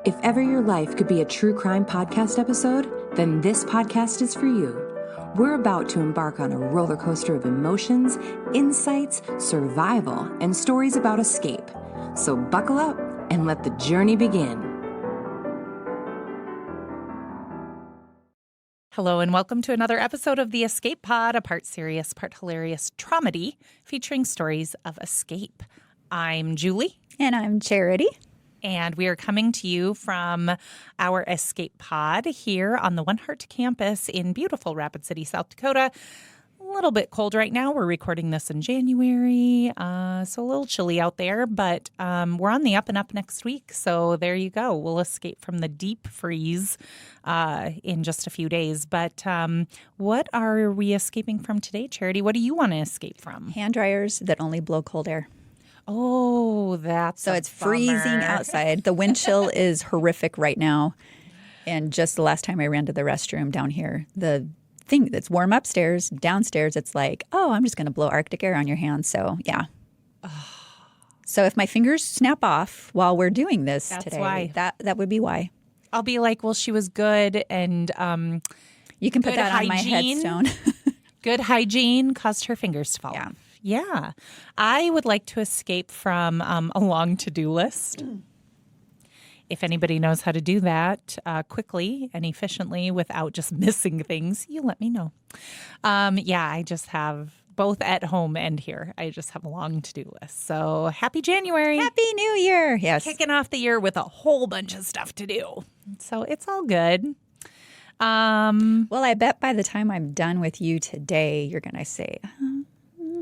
If ever your life could be a true crime podcast episode, then this podcast is for you. We're about to embark on a roller coaster of emotions, insights, survival, and stories about escape. So buckle up and let the journey begin. Hello and welcome to another episode of The Escape Pod, a part serious, part hilarious dramedy featuring stories of escape. I'm Julie. And I'm Charity. And we are coming to you from our Escape Pod here on the One Heart campus in beautiful Rapid City, South Dakota. A little bit cold right now. We're recording this in January, so a little chilly out there, but we're on the up and up next week. So there you go. We'll escape from the deep freeze in just a few days. But what are we escaping from today, Charity? What do you want to escape from? Hand dryers that only blow cold air. Oh, that's so it's freezing outside. The wind chill is horrific right now. And just the last time I ran to the restroom down here, the thing that's warm upstairs, downstairs, it's like, oh, I'm just going to blow Arctic air on your hands. So, yeah. So if my fingers snap off while we're doing this today, why. that would be why. I'll be like, well, she was good, and you can put that on my headstone. Good hygiene caused her fingers to fall off. Yeah. I would like to escape from a long to-do list. If anybody knows how to do that quickly and efficiently without just missing things, you let me know. I just have both at home and here. I just have a long to-do list. So happy January. Happy New Year. Yes. Kicking off the year with a whole bunch of stuff to do. So it's all good. Well, I bet by the time I'm done with you today, you're going to say,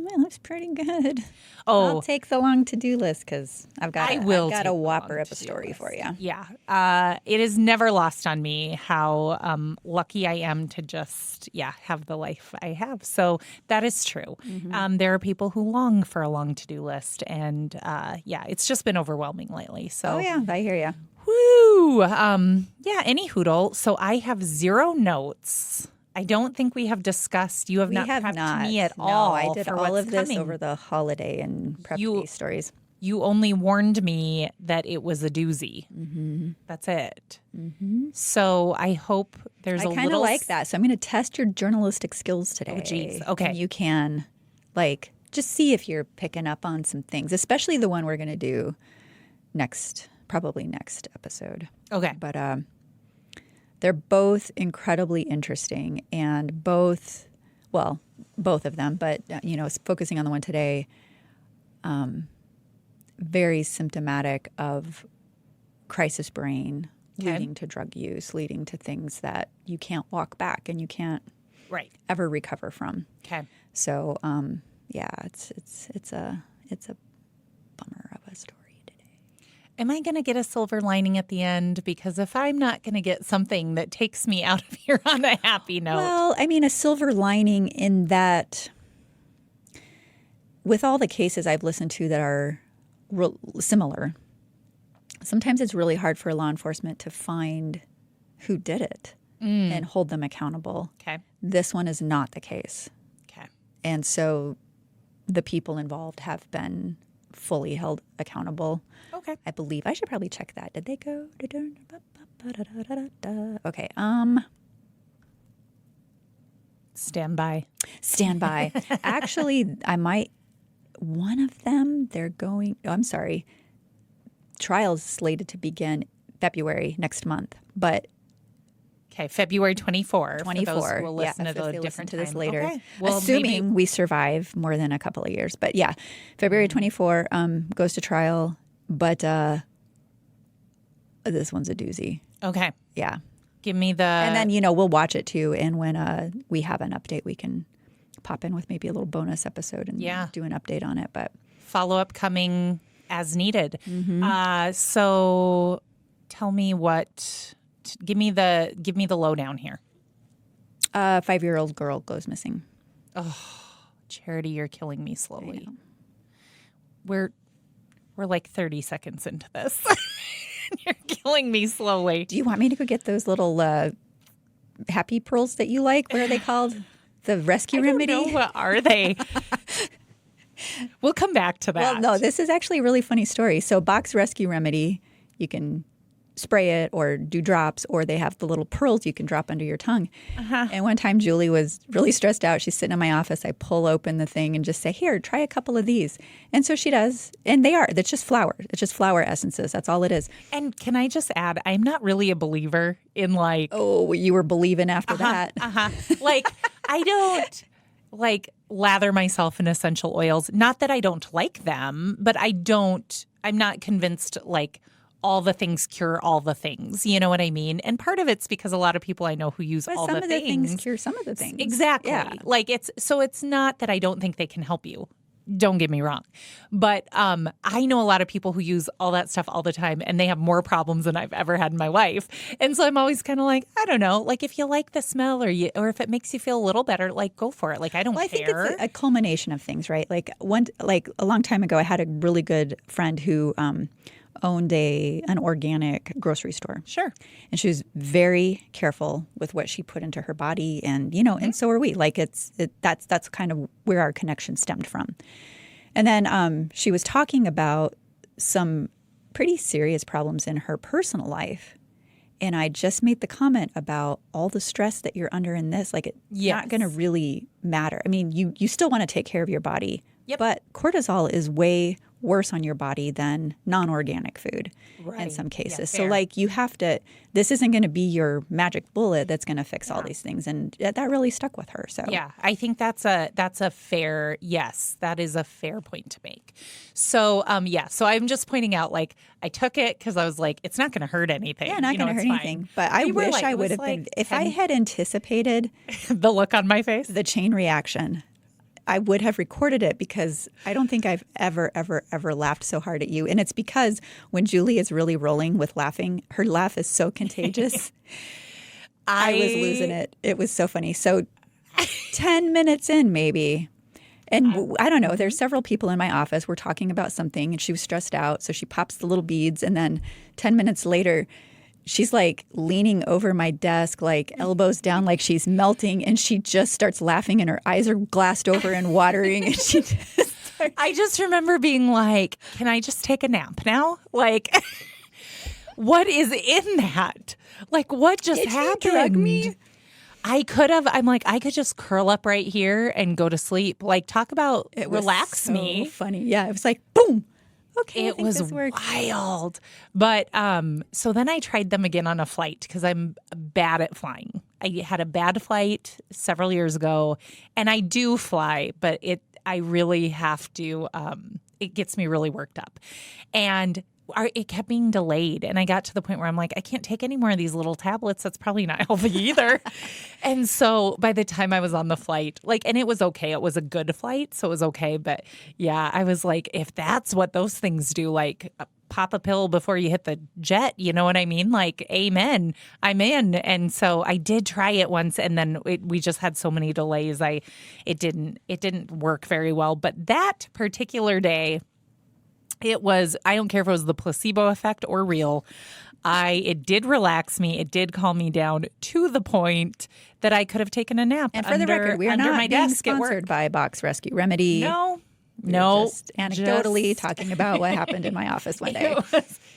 that looks pretty good. Oh, I'll take the long to-do list because I've got a whopper of a story for you. Yeah. It is never lost on me how lucky I am to just, have the life I have. So that is true. Mm-hmm. There are people who long for a long to-do list. And, it's just been overwhelming lately. So. Oh, yeah. I hear you. Woo! Any hoodle. So I have 0 notes. I don't think we have discussed. You have not prepped me at all. I did all of this over the holiday and prepped these stories. You only warned me that it was a doozy. Mm-hmm. That's it. Mm-hmm. So I hope there's a little. I kind of like that. So I'm going to test your journalistic skills today. Oh, geez. Okay. And you can, just see if you're picking up on some things, especially the one we're going to do probably next episode. Okay. But they're both incredibly interesting, and both of them, but, focusing on the one today, very symptomatic of crisis brain leading to drug use, leading to things that you can't walk back and you can't ever recover from. Okay. So, it's a bummer of a story. Am I going to get a silver lining at the end? Because if I'm not going to get something that takes me out of here on a happy note. Well, a silver lining in that with all the cases I've listened to that are similar, sometimes it's really hard for law enforcement to find who did it and hold them accountable. Okay. This one is not the case. Okay. And so the people involved have been fully held accountable. Okay. I believe. I should probably check that. Did they go? Okay. Stand by. Actually, one of them, trial's slated to begin February next month, but. Okay, February 24. 24. For those who will listen to this later. Okay. Well, assuming we survive more than a couple of years. But February 24 goes to trial, but this one's a doozy. Okay. Yeah. Give me the... And then, we'll watch it too. And when we have an update, we can pop in with maybe a little bonus episode and do an update on it. But follow-up coming as needed. Mm-hmm. So tell me what... Give me the lowdown here. 5-year-old girl goes missing. Oh, Charity, you're killing me slowly. We're like 30 seconds into this. You're killing me slowly. Do you want me to go get those little happy pearls that you like? What are they called? The rescue remedy? I don't know. What are they? We'll come back to that. Well, no, this is actually a really funny story. So Box Rescue Remedy, you can spray it or do drops, or they have the little pearls you can drop under your tongue. And one time Julie was really stressed out. She's sitting in my office. I pull open the thing and just say, here, try a couple of these. And so she does. And that's just flour. It's just flour essences. That's all it is. And can I just add, I'm not really a believer in like... Oh, you were believing after that. Like, I don't like lather myself in essential oils. Not that I don't like them, but I'm not convinced like all the things cure all the things. You know what I mean? And part of it's because a lot of people I know who use all the things. Some of the things cure some of the things. Exactly. Yeah. Like it's not that I don't think they can help you. Don't get me wrong. But I know a lot of people who use all that stuff all the time, and they have more problems than I've ever had in my life. And so I'm always kind of like, I don't know, like if you like the smell or if it makes you feel a little better, like go for it. Like I don't care. I think it's a culmination of things, right? Like a long time ago, I had a really good friend who owned an organic grocery store. Sure. And she was very careful with what she put into her body. And, and so are we. Like that's kind of where our connection stemmed from. And then she was talking about some pretty serious problems in her personal life. And I just made the comment about all the stress that you're under in this. Like it's not going to really matter. I mean, you still want to take care of your body. Yep. But cortisol is way worse on your body than non-organic food in some cases. Yeah, so like you have to, this isn't going to be your magic bullet that's going to fix all these things. And that really stuck with her. So yeah, I think that's a fair, yes, that is a fair point to make. So so I'm just pointing out, like I took it because I was like, it's not going to hurt anything. Yeah, not going to hurt anything. But I wish I would have been, if I had anticipated the look on my face, the chain reaction, I would have recorded it because I don't think I've ever laughed so hard at you. And it's because when Julie is really rolling with laughing, her laugh is so contagious. I was losing it. It was so funny. So 10 minutes in maybe, and I don't know, there's several people in my office. We're talking about something and she was stressed out. So she pops the little beads and then 10 minutes later, she's like leaning over my desk, like elbows down, like she's melting. And she just starts laughing and her eyes are glassed over and watering. And she I just remember being like, can I just take a nap now? Like, what is in that? Like, what just happened? You drug me? I could just curl up right here and go to sleep. Like, talk about relax me. Funny. Yeah. It was like, boom. Okay, it was wild. But so then I tried them again on a flight because I'm bad at flying. I had a bad flight several years ago, and I do fly, but I really have to. It gets me really worked up, and it kept being delayed. And I got to the point where I'm like, I can't take any more of these little tablets. That's probably not healthy either. And so by the time I was on the flight, and it was okay. It was a good flight, so it was okay. But yeah, I was like, if that's what those things do, like pop a pill before you hit the jet, you know what I mean? Like, amen, I'm in. And so I did try it once, and then we just had so many delays. It didn't work very well. But that particular day, I don't care if it was the placebo effect or real. It did relax me. It did calm me down to the point that I could have taken a nap. And for the record, we are not being sponsored by Box Rescue Remedy. No. Just anecdotally talking about what happened in my office one day.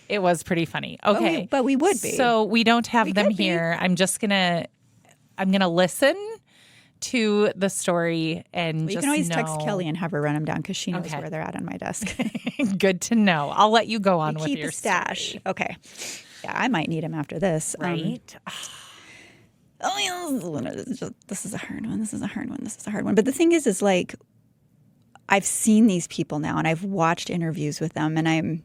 It was pretty funny. Okay. But we would be. So we don't have them here. I'm gonna listen to the story and you can always text Kelly and have her run them down because she knows where they're at on my desk. Good to know. I'll let you go on with your stash. story. Okay. Yeah, I might need them after this. Right. This is a hard one. This is a hard one. This is a hard one. But the thing is like, I've seen these people now and I've watched interviews with them and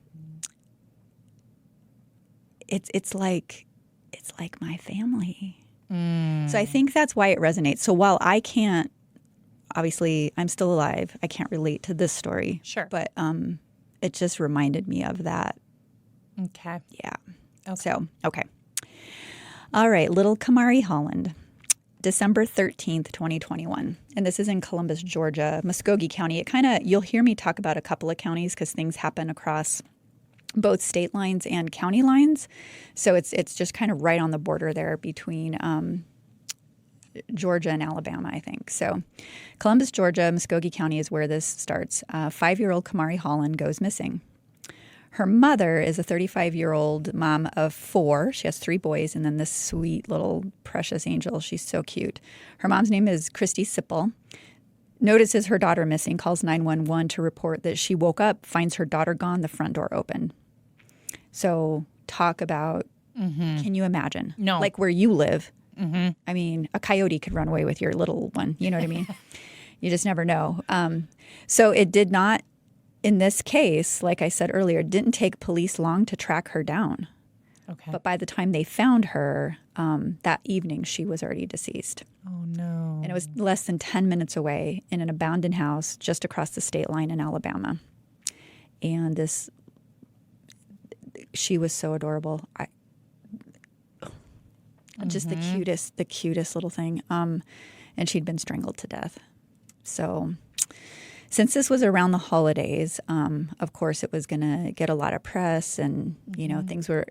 it's like my family. So I think that's why it resonates. So while I can't, obviously I'm still alive, I can't relate to this story. Sure. But it just reminded me of that. Okay. Yeah. Okay. So, okay. All right. Little Kamarie Holland, December 13th, 2021. And this is in Columbus, Georgia, Muskogee County. You'll hear me talk about a couple of counties because things happen across both state lines and county lines. So it's just kind of right on the border there between Georgia and Alabama, I think. So Columbus, Georgia, Muskogee County is where this starts. 5-year-old Kamarie Holland goes missing. Her mother is a 35-year-old mom of 4. She has 3 boys, and then this sweet little precious angel. She's so cute. Her mom's name is Christy Sipple. Notices her daughter missing, calls 911 to report that she woke up, finds her daughter gone, the front door open. So talk about, can you imagine? No. Like where you live. I mean, a coyote could run away with your little one. You know what I mean? You just never know. So it did not, in this case, like I said earlier, it didn't take police long to track her down. Okay. But by the time they found her, that evening, she was already deceased. Oh, no. And it was less than 10 minutes away in an abandoned house just across the state line in Alabama. And she was so adorable. Just the cutest little thing. And she'd been strangled to death. So since this was around the holidays, of course, it was going to get a lot of press and, things were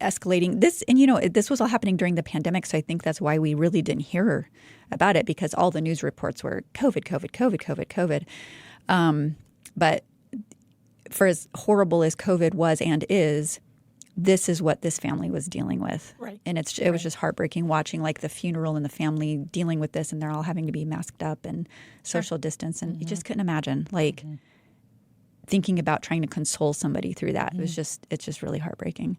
escalating. This was all happening during the pandemic. So I think that's why we really didn't hear about it, because all the news reports were COVID, COVID, COVID, COVID, COVID. But for as horrible as COVID was and is, this is what this family was dealing with. Right. And it was just heartbreaking watching like the funeral and the family dealing with this, and they're all having to be masked up and social distance. And you just couldn't imagine thinking about trying to console somebody through that. It's just really heartbreaking.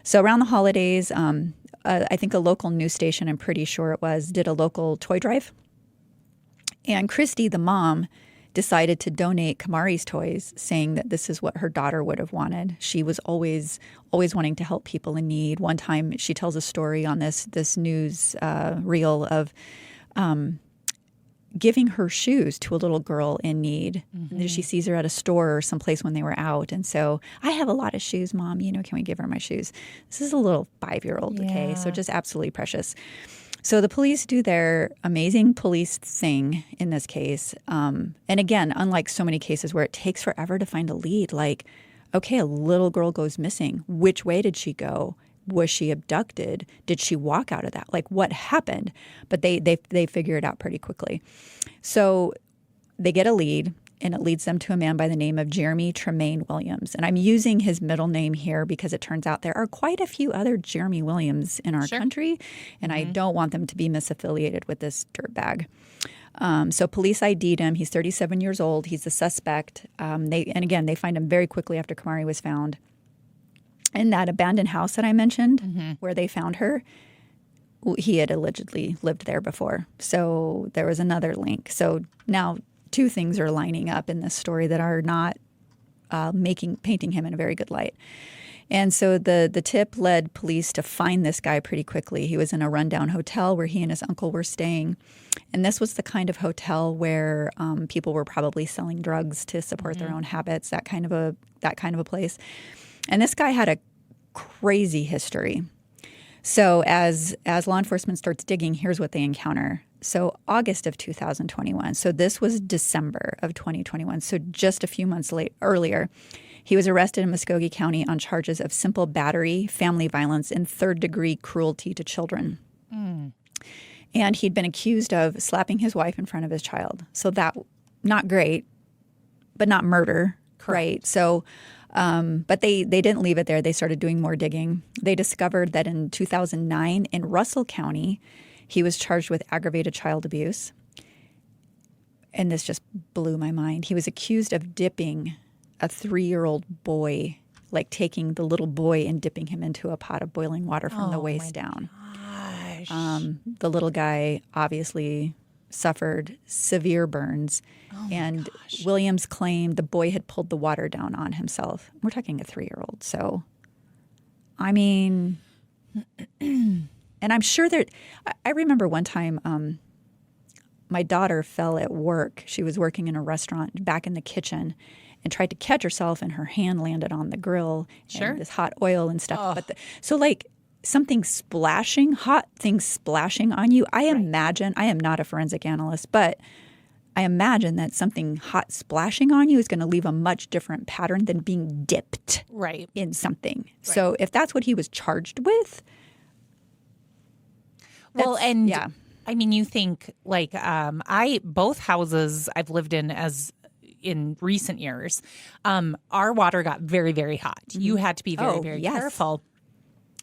So around the holidays, I think a local news station, I'm pretty sure it was, did a local toy drive. And Christy, the mom, decided to donate Kamarie's toys, saying that this is what her daughter would have wanted. She was always wanting to help people in need. One time she tells a story on this news reel of giving her shoes to a little girl in need. And she sees her at a store or someplace when they were out. And so, I have a lot of shoes, Mom. Can we give her my shoes? This is a little 5-year-old, okay? So just absolutely precious. So the police do their amazing police thing in this case. And again, unlike so many cases where it takes forever to find a lead, like, okay, a little girl goes missing. Which way did she go? Was she abducted? Did she walk out of that? Like, what happened? But they figure it out pretty quickly. So they get a lead, and it leads them to a man by the name of Jeremy Tremaine Williams. And I'm using his middle name here because it turns out there are quite a few other Jeremy Williams in our country, and I don't want them to be misaffiliated with this dirtbag. So police ID'd him. He's 37 years old. He's the suspect. They find him very quickly after Kamarie was found. In that abandoned house that I mentioned, where they found her, he had allegedly lived there before. So there was another link. So now 2 things are lining up in this story that are not painting him in a very good light. And so the tip led police to find this guy pretty quickly. He was in a rundown hotel where he and his uncle were staying. And this was the kind of hotel where people were probably selling drugs to support their own habits, that kind of a place. And this guy had a crazy history. So as law enforcement starts digging, here's what they encounter. So August of 2021. So this was December of 2021. So just a few months earlier, he was arrested in Muskogee County on charges of simple battery, family violence, and third-degree cruelty to children. And he'd been accused of slapping his wife in front of his child. So that, not great, but not murder, right? So, but they didn't leave it there. They started doing more digging. They discovered that in 2009 in Russell County, he was charged with aggravated child abuse. And this just blew my mind. He was accused of dipping a 3-year-old boy, like taking the little boy and dipping him into a pot of boiling water from the waist down. Gosh. The little guy obviously suffered severe burns. And Williams claimed the boy had pulled the water down on himself. We're talking a 3-year-old. So, I mean, and I'm sure I remember one time my daughter fell at work. She was working in a restaurant back in the kitchen and tried to catch herself, and her hand landed on the grill and this hot oil and stuff. But so like something splashing, hot things splashing on you. I imagine, I am not a forensic analyst, but I imagine that something hot splashing on you is going to leave a much different pattern than being dipped in something. Right. So if that's what he was charged with. Well, and I mean, you think like both houses I've lived in as in recent years, our water got very, very hot. You had to be very, very careful.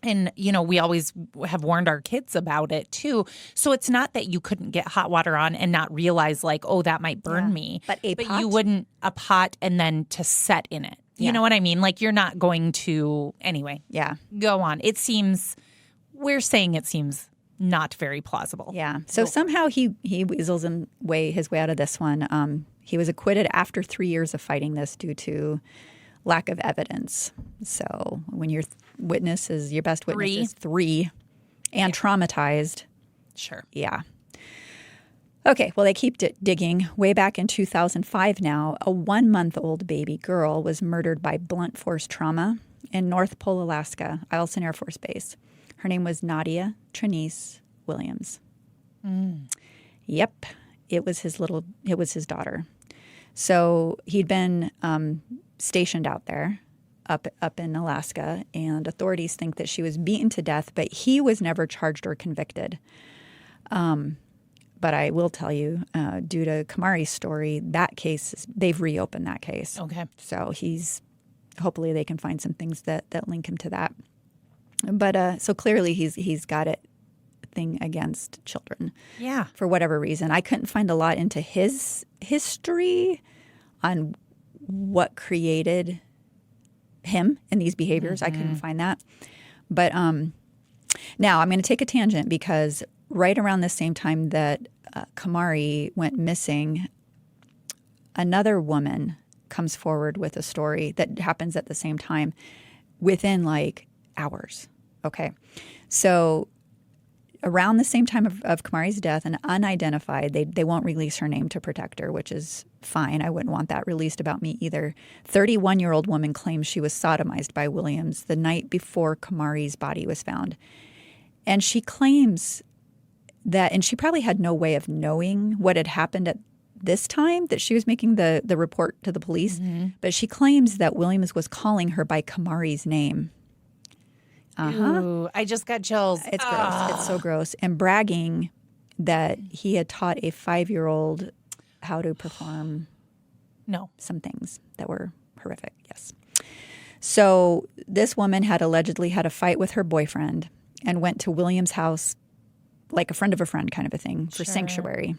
And, we always have warned our kids about it, too. So it's not that you couldn't get hot water on and not realize, like, oh, that might burn me. But you wouldn't, a pot and then to set in it. You know what I mean? Like, you're not going to, anyway. Yeah. Go on. We're saying it seems not very plausible. Yeah. So somehow he weasels his way out of this one. He was acquitted after 3 years of fighting this due to lack of evidence. So when your best witness is 3 and traumatized. Sure. Yeah. Okay, well, they keep digging. Way back in 2005 now, a 1-month-old baby girl was murdered by blunt force trauma in North Pole, Alaska, Eielson Air Force Base. Her name was Nadia Trinice Williams. Yep, it was his daughter. So he'd been stationed out there up in Alaska, and authorities think that she was beaten to death, but he was never charged or convicted. But I will tell you, due to Kamarie's story, that case, they've reopened that case. Okay. So hopefully they can find some things that link him to that. But so clearly he's got a thing against children. Yeah. For whatever reason. I couldn't find a lot into his history on what created him and these behaviors. I couldn't find that. But now I'm going to take a tangent because right around the same time that Kamarie went missing, another woman comes forward with a story that happens at the same time within like hours. Okay. So around the same time of Kamarie's death, an unidentified, they won't release her name to protect her, which is fine. I wouldn't want that released about me either. 31-year-old woman claims she was sodomized by Williams the night before Kamarie's body was found. And she claims that, and she probably had no way of knowing what had happened at this time that she was making the report to the police, but she claims that Williams was calling her by Kamarie's name. Ooh, I just got chills. It's gross. It's so gross. And bragging that he had taught a 5-year-old how to perform some things that were horrific. Yes. So this woman had allegedly had a fight with her boyfriend and went to Williams' house like a friend of a friend kind of a thing for sanctuary.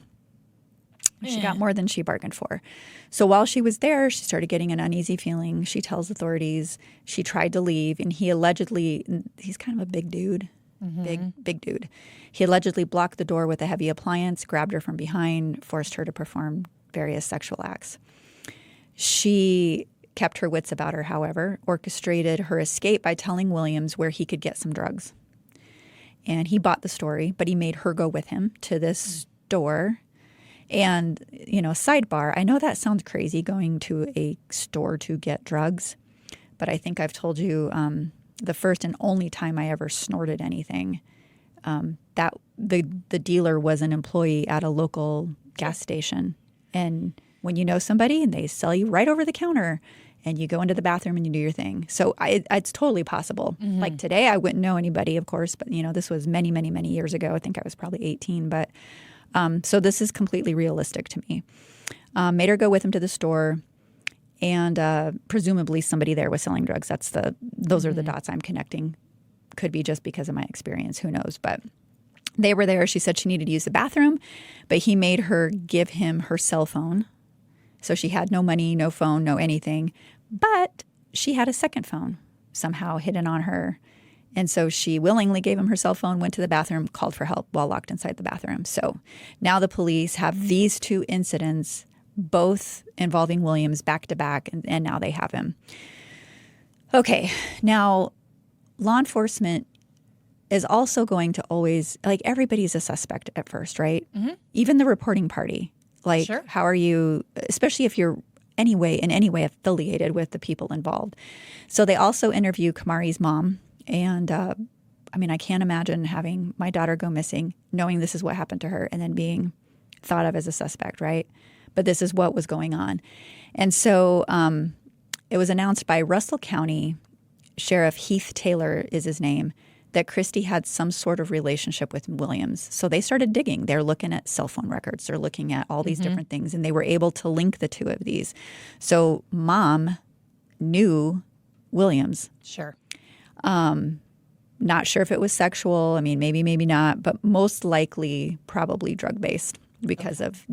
She got more than she bargained for. So while she was there, she started getting an uneasy feeling. She tells authorities she tried to leave, and he allegedly, he's kind of a big dude, big dude. He allegedly blocked the door with a heavy appliance, grabbed her from behind, forced her to perform various sexual acts. She kept her wits about her, however, orchestrated her escape by telling Williams where he could get some drugs. And he bought the story, but he made her go with him to this store. And, sidebar, I know that sounds crazy going to a store to get drugs, but I think I've told you the first and only time I ever snorted anything, that the dealer was an employee at a local gas station. And when you know somebody and they sell you right over the counter and you go into the bathroom and you do your thing. So it's totally possible. Like today, I wouldn't know anybody, of course, but, this was many, many, many years ago. I think I was probably 18, but so this is completely realistic to me. Made her go with him to the store, and presumably somebody there was selling drugs. Those are the dots I'm connecting. Could be just because of my experience. Who knows? But they were there. She said she needed to use the bathroom, but he made her give him her cell phone. So she had no money, no phone, no anything. But she had a second phone somehow hidden on her. And so she willingly gave him her cell phone, went to the bathroom, called for help while locked inside the bathroom. So now the police have these two incidents, both involving Williams back to back, and now they have him. Okay, now law enforcement is also going to always, like, everybody's a suspect at first, right? Even the reporting party. Like, how are you, especially if you're in any way affiliated with the people involved. So they also interview Kamarie's mom. And I can't imagine having my daughter go missing, knowing this is what happened to her, and then being thought of as a suspect, right? But this is what was going on. And so it was announced by Russell County Sheriff Heath Taylor is his name, that Christy had some sort of relationship with Williams. So they started digging. They're looking at cell phone records. They're looking at all these different things, and they were able to link the two of these. So mom knew Williams. Sure. Not sure if it was sexual. I mean, maybe not, but most likely probably drug-based because of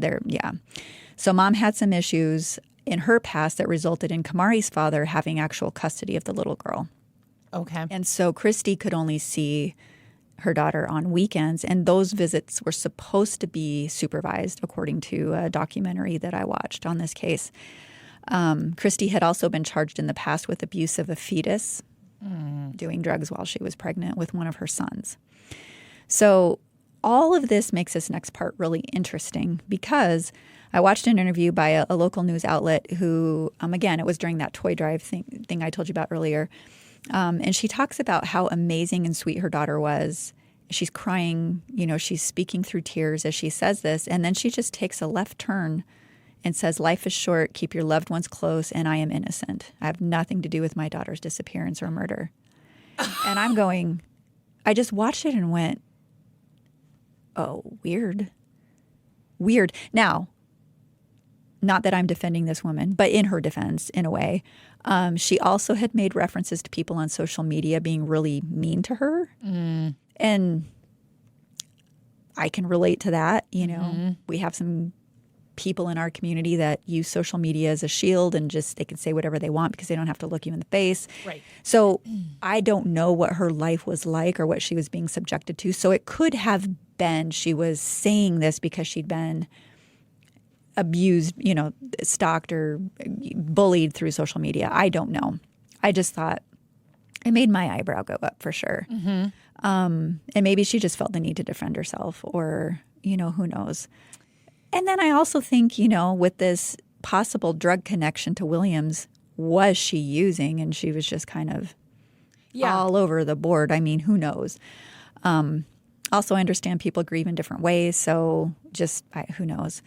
So mom had some issues in her past that resulted in Kamarie's father having actual custody of the little girl. Okay. And so Christy could only see her daughter on weekends, and those visits were supposed to be supervised, according to a documentary that I watched on this case. Christy had also been charged in the past with abuse of a fetus, doing drugs while she was pregnant with one of her sons. So all of this makes this next part really interesting because I watched an interview by a local news outlet who, again, it was during that toy drive thing I told you about earlier. And she talks about how amazing and sweet her daughter was. She's crying, she's speaking through tears as she says this. And then she just takes a left turn and says, life is short, keep your loved ones close, and I am innocent. I have nothing to do with my daughter's disappearance or murder. And I'm going, I just watched it and went, oh, weird. Weird. Now, not that I'm defending this woman, but in her defense, in a way, she also had made references to people on social media being really mean to her. And I can relate to that. We have some people in our community that use social media as a shield and just they can say whatever they want because they don't have to look you in the face. Right. So I don't know what her life was like or what she was being subjected to. So it could have been she was saying this because she'd been abused, stalked or bullied through social media. I don't know. I just thought it made my eyebrow go up for sure. And maybe she just felt the need to defend herself or, who knows. And then I also think, with this possible drug connection to Williams, was she using? And she was just kind of all over the board. I mean, who knows? Also, I understand people grieve in different ways. So who knows?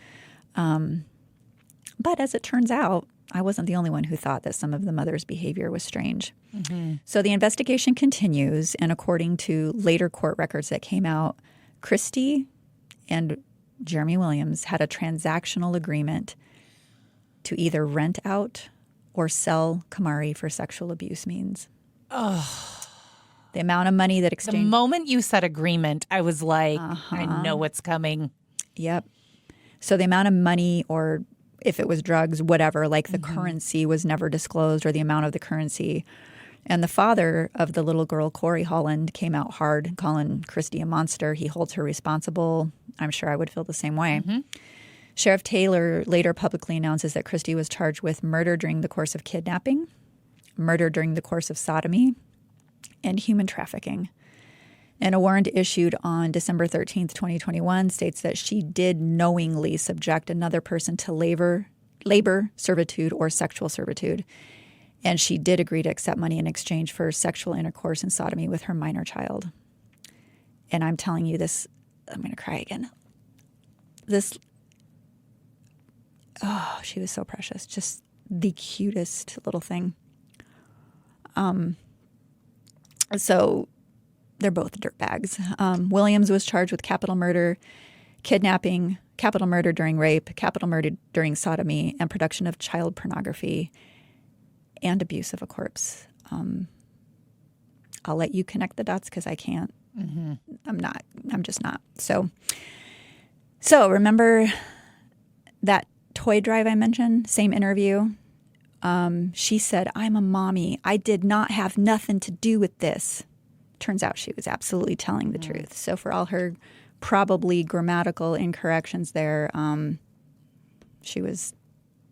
But as it turns out, I wasn't the only one who thought that some of the mother's behavior was strange. So the investigation continues, and according to later court records that came out, Christy and Jeremy Williams had a transactional agreement to either rent out or sell Kamarie for sexual abuse means. The amount of money that exchanged. The moment you said agreement, I was like, I know what's coming. Yep. So the amount of money, or if it was drugs, whatever, like the currency was never disclosed or the amount of the currency. And the father of the little girl, Kamarie Holland, came out hard, calling Christy a monster. He holds her responsible. I'm sure I would feel the same way. Sheriff Taylor later publicly announces that Christy was charged with murder during the course of kidnapping, murder during the course of sodomy, and human trafficking. And a warrant issued on December 13th, 2021 states that she did knowingly subject another person to labor, servitude, or sexual servitude. And she did agree to accept money in exchange for sexual intercourse and sodomy with her minor child. And I'm telling you this, I'm going to cry again. She was so precious. Just the cutest little thing. So they're both dirtbags. Williams was charged with capital murder, kidnapping, capital murder during rape, capital murder during sodomy, and production of child pornography and abuse of a corpse. I'll let you connect the dots because I can't. I'm just not. So remember that toy drive I mentioned? Same interview. She said, I'm a mommy. I did not have nothing to do with this. Turns out she was absolutely telling the truth. So for all her probably grammatical incorrections there, she was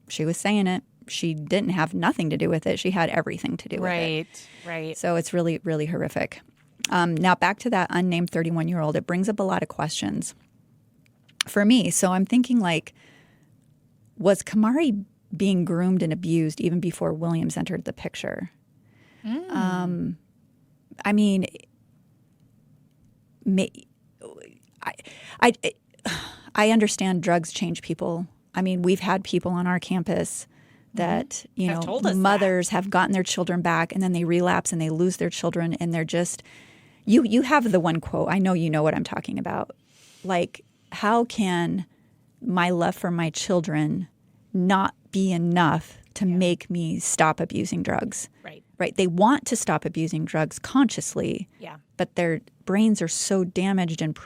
saying it. She didn't have nothing to do with it. She had everything to do with it. Right. So it's really, really horrific. Now back to that unnamed 31-year-old. It brings up a lot of questions for me. So I'm thinking was Kamarie being groomed and abused even before Williams entered the picture? I mean, I understand drugs change people. I mean, we've had people on our campus that, mothers have gotten their children back and then they relapse and they lose their children and they're just, You have the one quote. I know you know what I'm talking about. Like, how can my love for my children not be enough to make me stop abusing drugs? Right. They want to stop abusing drugs consciously. Yeah. But their brains are so damaged and,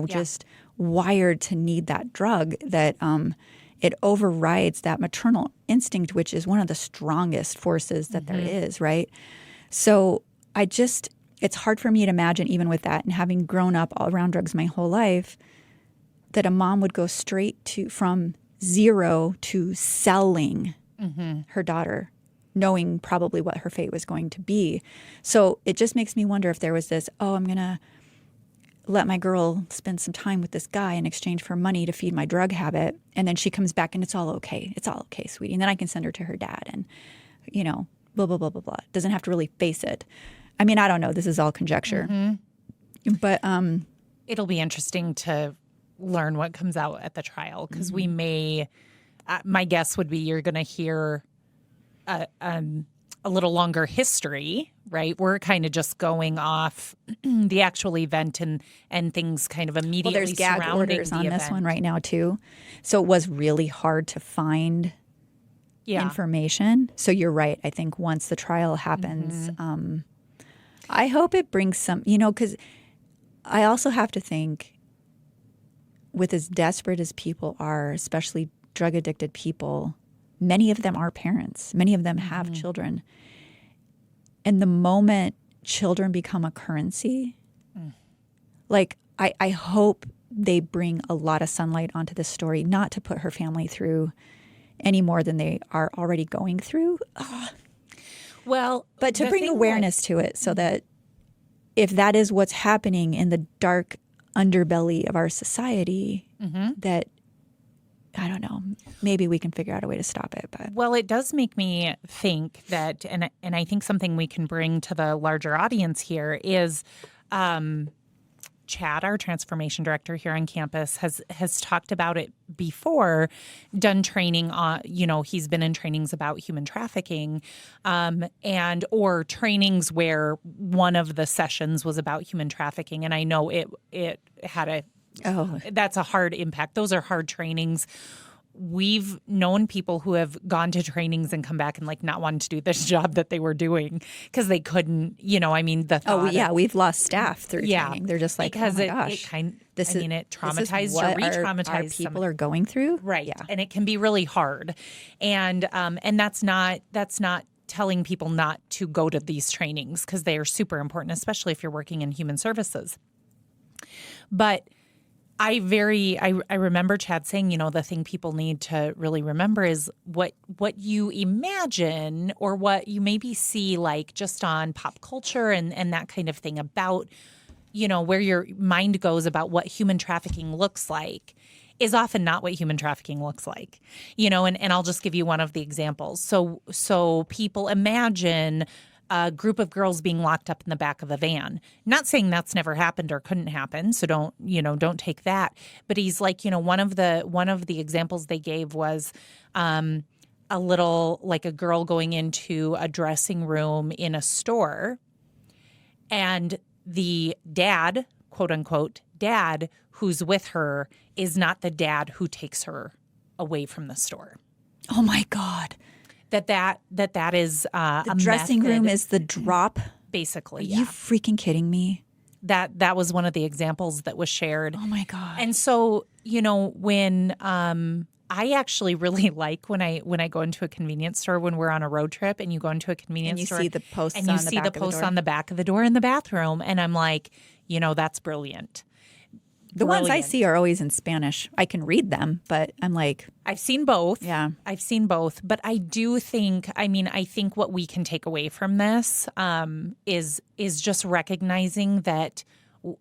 just wired to need that drug that it overrides that maternal instinct, which is one of the strongest forces that there is, right? So it's hard for me to imagine, even with that, and having grown up all around drugs my whole life, that a mom would go straight from zero to selling her daughter, knowing probably what her fate was going to be. So it just makes me wonder if there was this, I'm going to let my girl spend some time with this guy in exchange for money to feed my drug habit. And then she comes back and it's all okay. It's all okay, sweetie. And then I can send her to her dad and, blah, blah, blah, blah, blah. Doesn't have to really face it. I mean, I don't know. This is all conjecture. But it'll be interesting to learn what comes out at the trial, because we may, my guess would be you're going to hear a little longer history, right? We're kind of just going off the actual event and things kind of immediately there's gag surrounding orders the on event. this one right now too. So it was really hard to find information. So you're right. I think once the trial happens, I hope it brings some, because I also have to think, with as desperate as people are, especially drug addicted people, many of them are parents. Many of them have children. And the moment children become a currency, like I hope they bring a lot of sunlight onto this story, not to put her family through any more than they are already going through. Well, but to bring awareness to it, so that if that is what's happening in the dark underbelly of our society, that, I don't know, maybe we can figure out a way to stop it. But well, it does make me think that, and I think something we can bring to the larger audience here is, Chad, our transformation director here on campus, has talked about it before, done training on, he's been in trainings about human trafficking, or trainings where one of the sessions was about human trafficking. And I know it had that's a hard impact. Those are hard trainings. We've known people who have gone to trainings and come back and not wanting to do this job that they were doing because they couldn't, the thought we've lost staff through training. They're just like, because oh my gosh, it traumatized or re-traumatized our people are going through. Right. Yeah. And it can be really hard. And that's not telling people not to go to these trainings, because they are super important, especially if you're working in human services. But I remember Chad saying, the thing people need to really remember is what you imagine, or what you maybe see just on pop culture and that kind of thing about, where your mind goes about what human trafficking looks like, is often not what human trafficking looks like, and I'll just give you one of the examples. So people imagine a group of girls being locked up in the back of a van. Not saying that's never happened or couldn't happen, so don't take that. But he's one of the examples they gave was a girl going into a dressing room in a store, and the dad, quote unquote, dad who's with her is not the dad who takes her away from the store. Oh my God. That is the dressing room is the drop. Basically, Are you freaking kidding me? That was one of the examples that was shared. Oh my God. And so, when I actually really like when I go into a convenience store when we're on a road trip, and you go into a convenience store and you see the posts and you see the posts on the back of the door in the bathroom, and I'm like, that's brilliant. The ones I see are always in Spanish. I can read them, but I'm like, I've seen both. Yeah. I've seen both. But I do think, I think what we can take away from this is just recognizing that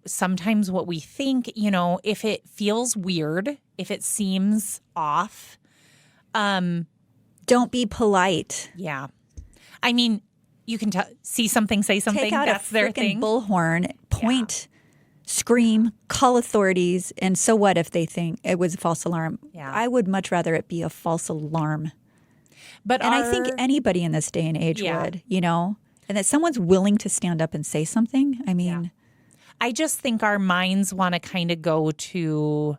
sometimes what we think, if it feels weird, if it seems off. Don't be polite. Yeah. You can see something, say something. Take out that's a their freaking thing. Bullhorn, point. Scream, call authorities, and so what if they think it was a false alarm? Yeah. I would much rather it be a false alarm. And I think anybody in this day and age would, and that someone's willing to stand up and say something. I just think our minds want to kind of go to,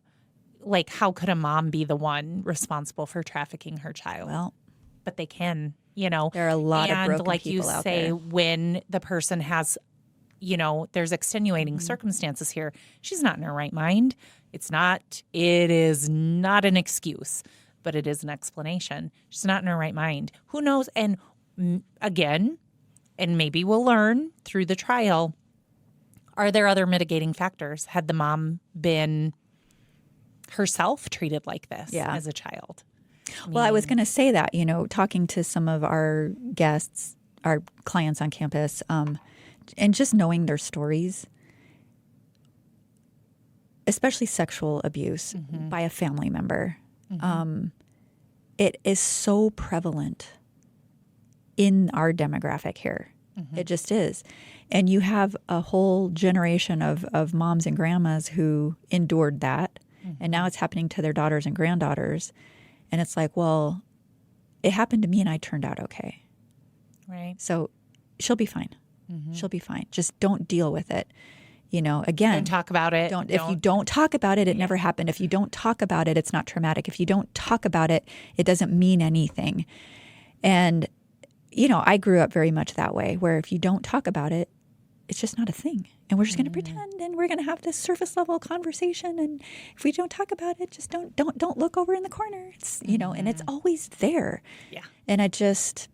like, how could a mom be the one responsible for trafficking her child? Well, but they can, you know. there are a lot of broken like people you out say, there. when the person has, you know, there's extenuating circumstances here. She's not in her right mind. It is not an excuse, but it is an explanation. She's not in her right mind. Who knows? And again, and maybe we'll learn through the trial, are there other mitigating factors? Had the mom been herself treated like this as a child? Well, I was going to say that, you know, talking to some of our guests, our clients on campus, and just knowing their stories, especially sexual abuse by a family member, it is so prevalent in our demographic here. It just is. And you have a whole generation of moms and grandmas who endured that, and now it's happening to their daughters and granddaughters. And it's like, well, it happened to me and I turned out okay. Right. So she'll be fine. She'll be fine. Just don't deal with it. You know, again, don't talk about it. If you don't talk about it, it never happened. If you don't talk about it, it's not traumatic. If you don't talk about it, it doesn't mean anything. And, you know, I grew up very much that way, where if you don't talk about it, it's just not a thing. And we're just going to pretend, and we're going to have this surface level conversation. And if we don't talk about it, just don't look over in the corner. It's, you know, and it's always there. Yeah. And it's just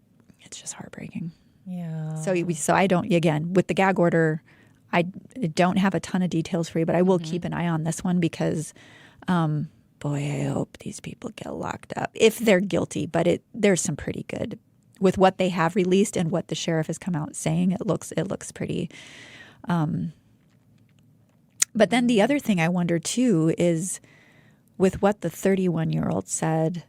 heartbreaking. Yeah. So I don't, again, with the gag order, I don't have a ton of details for you, but I will keep an eye on this one because, boy, I hope these people get locked up if they're guilty. But there's some pretty good with what they have released and what the sheriff has come out saying. It looks pretty. But then the other thing I wonder too is with what the 31-year-old said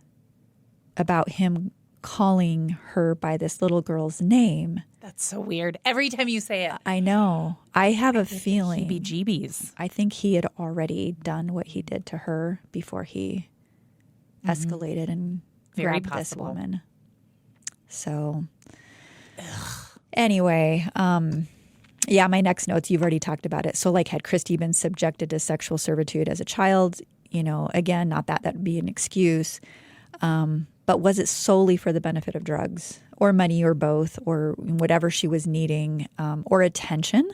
about him calling her by this little girl's name. That's so weird. Every time you say it. I know. I have a feeling. Heebie-jeebies. I think he had already done what he did to her before he escalated and Very grabbed this possible. woman. So anyway, yeah, my next notes, you've already talked about it. So like, had Christy been subjected to sexual servitude as a child, you know, again, not that would be an excuse. But was it solely for the benefit of drugs or money or both or whatever she was needing or attention?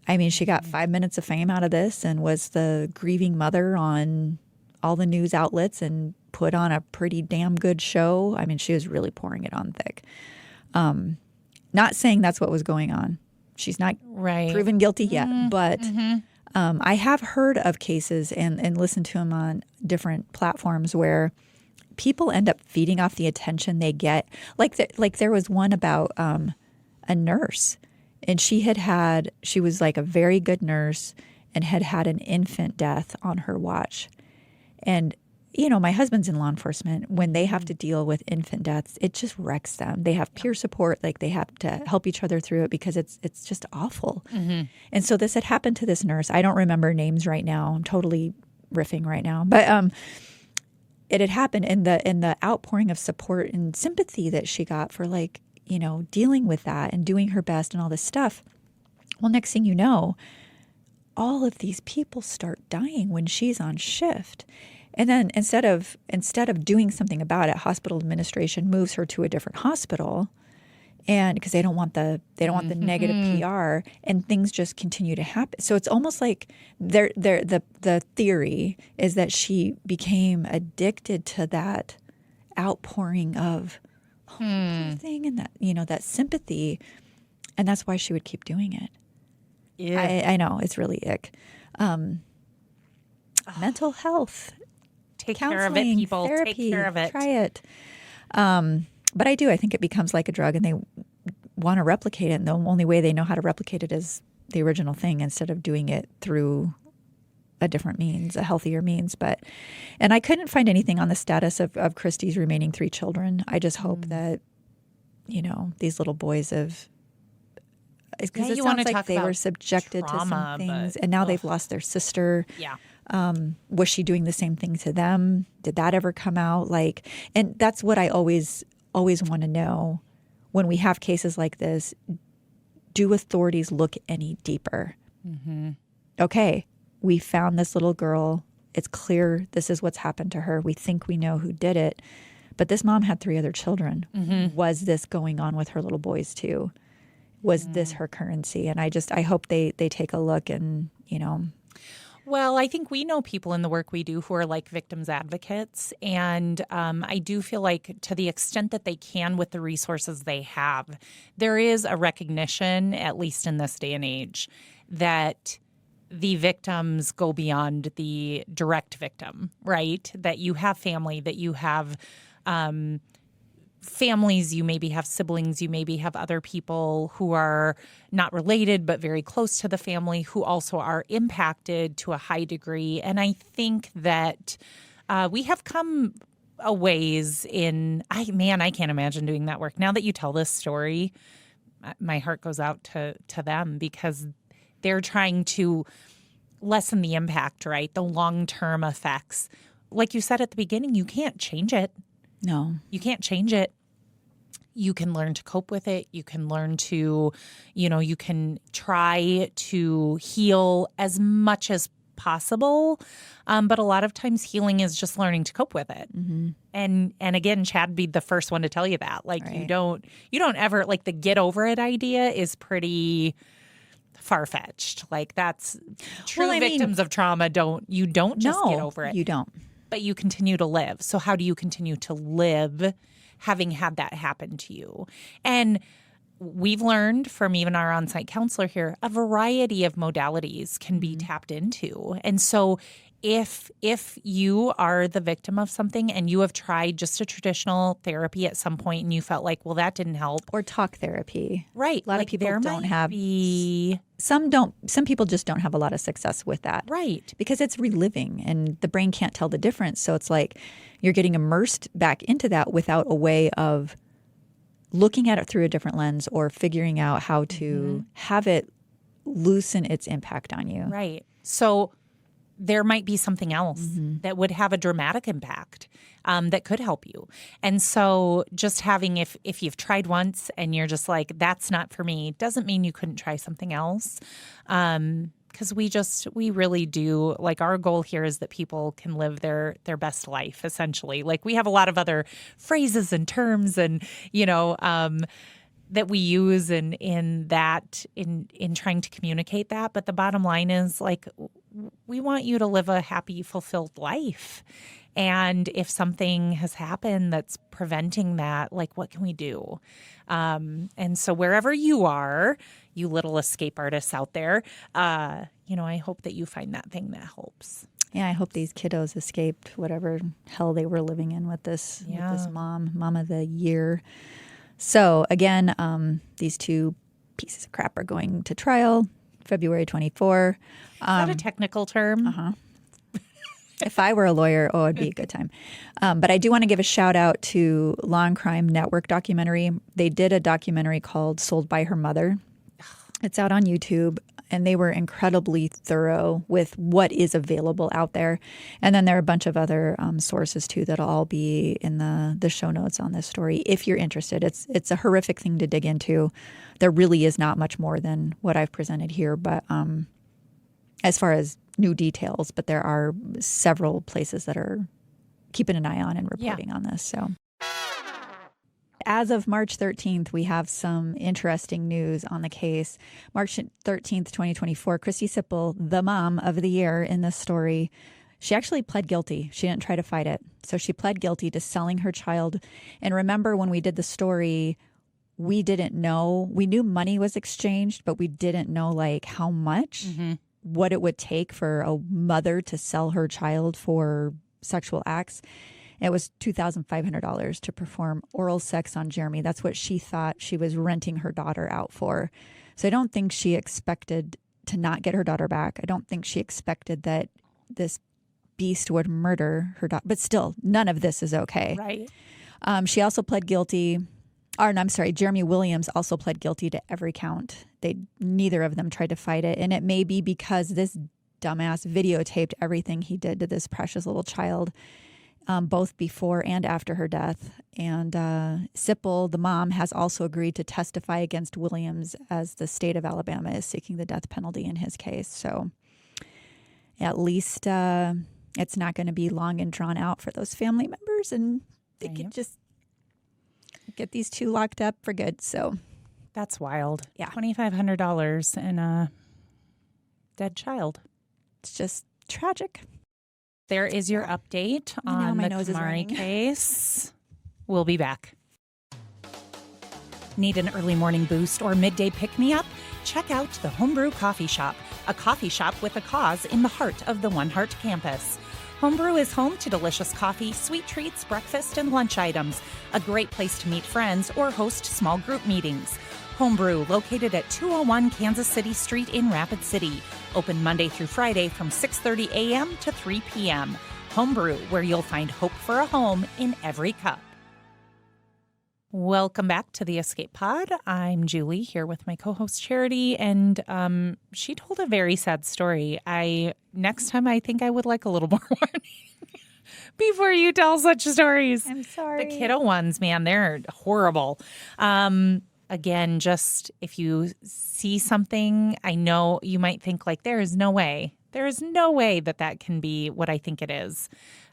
I mean, she got 5 minutes of fame out of this and was the grieving mother on all the news outlets and put on a pretty damn good show. I mean, she was really pouring it on thick. Not saying that's what was going on. She's not proven guilty yet, but I have heard of cases and listened to them on different platforms where people end up feeding off the attention they get. Like there was one about a nurse, and she was like a very good nurse and had an infant death on her watch. And, you know, my husband's in law enforcement. When they have to deal with infant deaths, it just wrecks them. They have peer support, like they have to help each other through it because it's just awful. And so this had happened to this nurse. I don't remember names right now. I'm totally riffing right now. But it had happened in the outpouring of support and sympathy that she got for, like, you know, dealing with that and doing her best and all this stuff. Well, next thing you know, all of these people start dying when she's on shift. And then instead of doing something about it, hospital administration moves her to a different hospital, and because they don't want the negative PR, and things just continue to happen. So it's almost like the theory is that she became addicted to that outpouring of thing and that, you know, that sympathy, and that's why she would keep doing it. Yeah, I know, it's really ick. Mental health. Take care of it, people. Therapy, take care of it. Try it. But I think it becomes like a drug, and they want to replicate it. And the only way they know how to replicate it is the original thing instead of doing it through a different means, a healthier means. And I couldn't find anything on the status of Christy's remaining 3 children. I just hope that, you know, these little boys have, because it sounds like they were subjected to some things, and now they've lost their sister. Yeah. Was she doing the same thing to them? Did that ever come out? Like, and that's what I always want to know when we have cases like this. Do authorities look any deeper? Okay, we found this little girl. It's clear this is what's happened to her. We think we know who did it. But this mom had 3 other children. Was this going on with her little boys too? Was this her currency? And I hope they take a look and, Well, I think we know people in the work we do who are like victims advocates. And I do feel like to the extent that they can with the resources they have, there is a recognition, at least in this day and age, that the victims go beyond the direct victim, right? That you have family, that you have families, you maybe have siblings, you maybe have other people who are not related but very close to the family who also are impacted to a high degree. And I think that we have come a ways I can't imagine doing that work. Now that you tell this story, my heart goes out to them because they're trying to lessen the impact, right? The long-term effects. Like you said at the beginning, you can't change it. No. You can't change it. You can learn to cope with it. You can learn to, you can try to heal as much as possible. But a lot of times healing is just learning to cope with it. And again, Chad be the first one to tell you that. Like you don't ever, like the get over it idea is pretty far-fetched. Like that's true victims of trauma don't just get over it. You don't. But you continue to live. So how do you continue to live having had that happen to you? And we've learned from even our on-site counselor here, a variety of modalities can be tapped into. And so if you are the victim of something and you have tried just a traditional therapy at some point and you felt like, well, that didn't help. Or talk therapy. Right. A lot of people don't have. Some people just don't have a lot of success with that. Right. Because it's reliving and the brain can't tell the difference. So it's like you're getting immersed back into that without a way of looking at it through a different lens or figuring out how to have it loosen its impact on you. Right. So there might be something else that would have a dramatic impact that could help you. And so just having, if you've tried once and you're just like, that's not for me, doesn't mean you couldn't try something else. Because we really do, like our goal here is that people can live their best life, essentially. Like we have a lot of other phrases and terms and, that we use in trying to communicate that. But the bottom line is like, we want you to live a happy, fulfilled life. And if something has happened that's preventing that, like what can we do? And so wherever you are, you little escape artists out there, I hope that you find that thing that helps. Yeah, I hope these kiddos escaped whatever hell they were living in with this mom of the year. So again, these 2 pieces of crap are going to trial February 24. Is that a technical term? If I were a lawyer, it'd be a good time. But I do want to give a shout out to Law and Crime Network documentary. They did a documentary called Sold by Her Mother. It's out on YouTube. And they were incredibly thorough with what is available out there. And then there are a bunch of other sources, too, that'll all be in the show notes on this story. If you're interested, it's a horrific thing to dig into. There really is not much more than what I've presented here. But as far as new details, but there are several places that are keeping an eye on and reporting on this. So as of March 13th, we have some interesting news on the case. March 13th, 2024, Christy Sipple, the mom of the year in this story, she actually pled guilty. She didn't try to fight it. So she pled guilty to selling her child. And remember when we did the story, we didn't know. We knew money was exchanged, but we didn't know like how much, what it would take for a mother to sell her child for sexual acts. It was $2,500 to perform oral sex on Jeremy. That's what she thought she was renting her daughter out for. So I don't think she expected to not get her daughter back. I don't think she expected that this beast would murder her daughter. But still, none of this is okay. Right. She also pled guilty. Jeremy Williams also pled guilty to every count. Neither of them tried to fight it. And it may be because this dumbass videotaped everything he did to this precious little child. both before and after her death. And Sipple, the mom, has also agreed to testify against Williams as the state of Alabama is seeking the death penalty in his case. So at least it's not going to be long and drawn out for those family members, and they could just get these two locked up for good. So that's wild. Yeah. $2,500 and a dead child. It's just tragic. There is your update on the Kamarie case. We'll be back. Need an early morning boost or midday pick-me-up? Check out the Homebrew Coffee Shop, a coffee shop with a cause in the heart of the One Heart campus. Homebrew is home to delicious coffee, sweet treats, breakfast, and lunch items. A great place to meet friends or host small group meetings. Homebrew, located at 201 Kansas City Street in Rapid City. Open Monday through Friday from 6:30 a.m. to 3 p.m. Homebrew, where you'll find hope for a home in every cup. Welcome back to the Escape Pod. I'm Julie, here with my co-host Charity, and she told a very sad story. Next time I think I would like a little more warning before you tell such stories. I'm sorry. The kiddo ones, man, they're horrible. Again, just if you see something, I know you might think like, there is no way that can be what I think it is.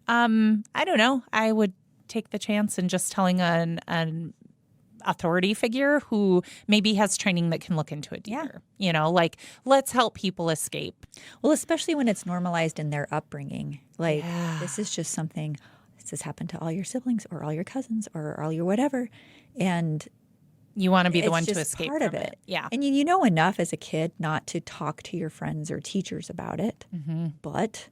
I don't know. I would take the chance and just telling an authority figure who maybe has training that can look into it deeper. You know, like, let's help people escape. Well, especially when it's normalized in their upbringing. Like, this is just something, this has happened to all your siblings or all your cousins or all your whatever. And you want to be the one to just escape part from of it. Yeah. And you know enough as a kid not to talk to your friends or teachers about it. Mm-hmm. But,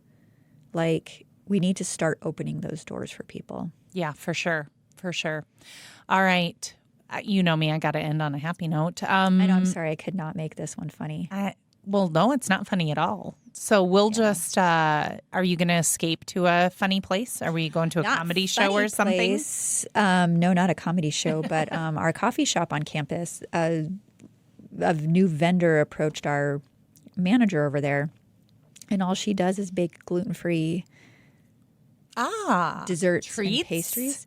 like, we need to start opening those doors for people. Yeah, for sure. For sure. All right. You know me. I got to end on a happy note. I know. I'm sorry. I could not make this one funny. Well, no, it's not funny at all. So we'll just, are you going to escape to a funny place? Are we going to a comedy show or something? Place. No, not a comedy show, but our coffee shop on campus, a new vendor approached our manager over there, and all she does is bake gluten-free desserts treats? And pastries.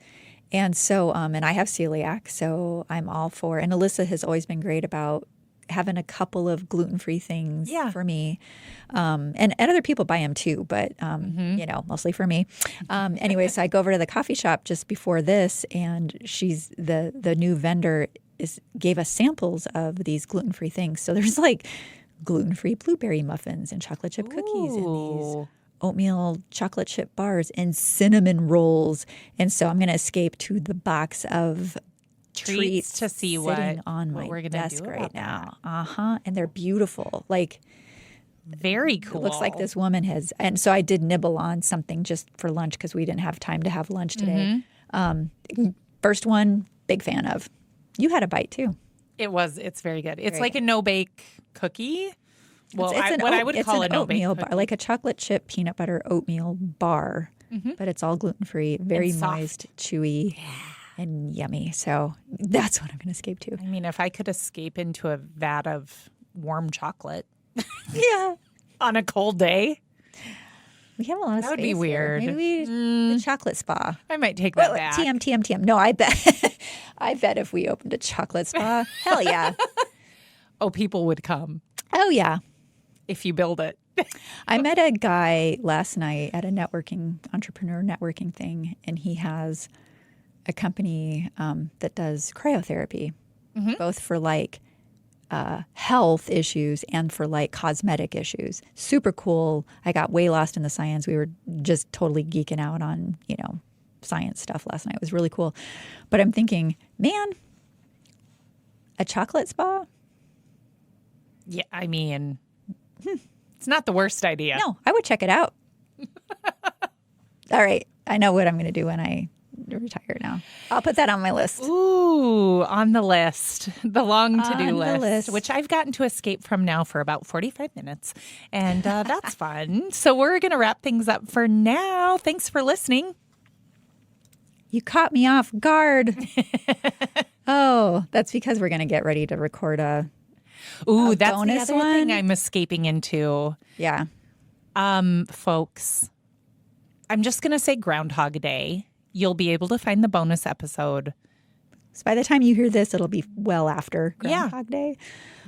And so, and I have celiac, so I'm all for, and Alyssa has always been great about having a couple of gluten-free things for me. And other people buy them too, but, you know, mostly for me. Anyway, so I go over to the coffee shop just before this, and she's the new vendor gave us samples of these gluten-free things. So there's like gluten-free blueberry muffins and chocolate chip cookies and these oatmeal chocolate chip bars and cinnamon rolls. And so I'm going to escape to the box of treats to see sitting what on my we're gonna desk do right about now. And they're beautiful. Like, very cool. It looks like this woman has. And so I did nibble on something just for lunch because we didn't have time to have lunch today. First one, big fan of. You had a bite too. It's very good. It's like a no-bake cookie. Well, I would call a no-bake oatmeal cookie. bar, like a chocolate chip peanut butter oatmeal bar, but it's all gluten-free, very moist, chewy, and yummy. So that's what I'm going to escape to. I mean, if I could escape into a vat of warm chocolate on a cold day. We have a lot of That space would be weird. Here. Maybe the chocolate spa. I might take that back. TM. No, I bet. I bet if we opened a chocolate spa, hell yeah. Oh, people would come. Oh, yeah. If you build it. I met a guy last night at a entrepreneur networking thing, and he has a company that does cryotherapy, both for like health issues and for like cosmetic issues. Super cool. I got way lost in the science. We were just totally geeking out on, science stuff last night. It was really cool. But I'm thinking, man, a chocolate spa? Yeah, I mean, it's not the worst idea. No, I would check it out. All right. I know what I'm going to do when I retire now. I'll put that on my list. Ooh, on the list. The long to-do list, which I've gotten to escape from now for about 45 minutes. And that's fun. So we're going to wrap things up for now. Thanks for listening. You caught me off guard. Oh, that's because we're going to get ready to record a that's the bonus other thing I'm escaping into. Yeah. Folks, I'm just going to say Groundhog Day. You'll be able to find the bonus episode. So by the time you hear this, it'll be well after Groundhog Day.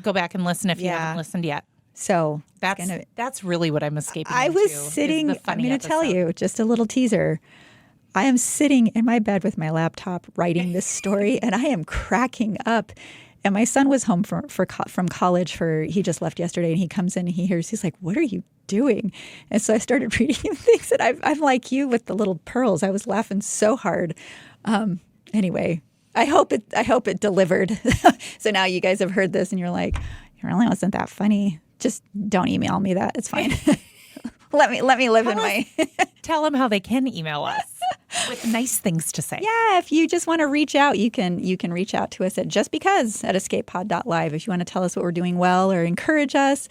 Go back and listen if you haven't listened yet. So that's really what I'm escaping I into, was sitting, I'm going to tell episode. you, just a little teaser. I am sitting in my bed with my laptop writing this story, and I am cracking up. And my son was home from college. He just left yesterday, and he comes in and he's like, "What are you doing?" And so I started reading him things, and I'm like you with the little pearls. I was laughing so hard. Anyway, I hope it delivered. So now you guys have heard this, and you're like, "It really wasn't that funny." Just don't email me that. It's fine. Let me live in my. Tell them how they can email us with nice things to say. Yeah, if you just want to reach out, you can reach out to us at justbecause@escapepod.live. If you want to tell us what we're doing well or encourage us,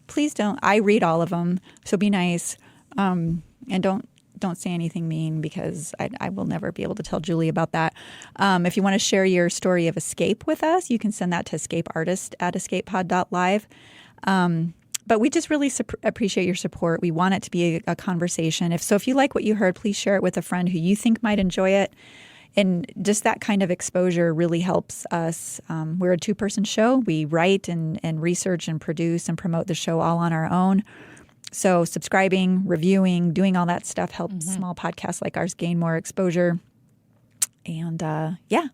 please don't. I read all of them, so be nice, and don't say anything mean, because I will never be able to tell Julie about that. If you want to share your story of escape with us, you can send that to escapeartist@escapepod.live. But we just really appreciate your support. We want it to be a conversation. If you like what you heard, please share it with a friend who you think might enjoy it. And just that kind of exposure really helps us. We're a 2-person show. We write and research and produce and promote the show all on our own. So subscribing, reviewing, doing all that stuff helps small podcasts like ours gain more exposure. And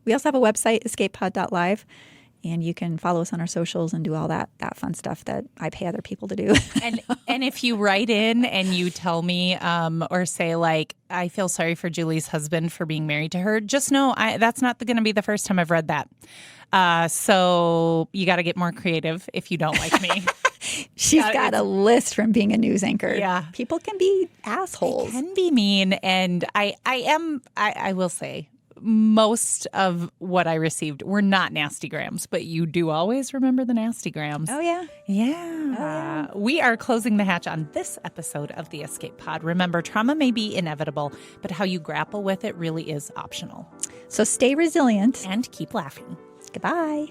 we also have a website, escapepod.live. And you can follow us on our socials and do all that fun stuff that I pay other people to do. And if you write in and you tell me or say, like, I feel sorry for Julie's husband for being married to her, just know that's not going to be the first time I've read that. So you got to get more creative if you don't like me. She's got a list from being a news anchor. Yeah. People can be assholes. They can be mean. And I will say, most of what I received were not nasty grams, but you do always remember the nasty grams. Oh, yeah. Yeah. We are closing the hatch on this episode of the Escape Pod. Remember, trauma may be inevitable, but how you grapple with it really is optional. So stay resilient. And keep laughing. Goodbye.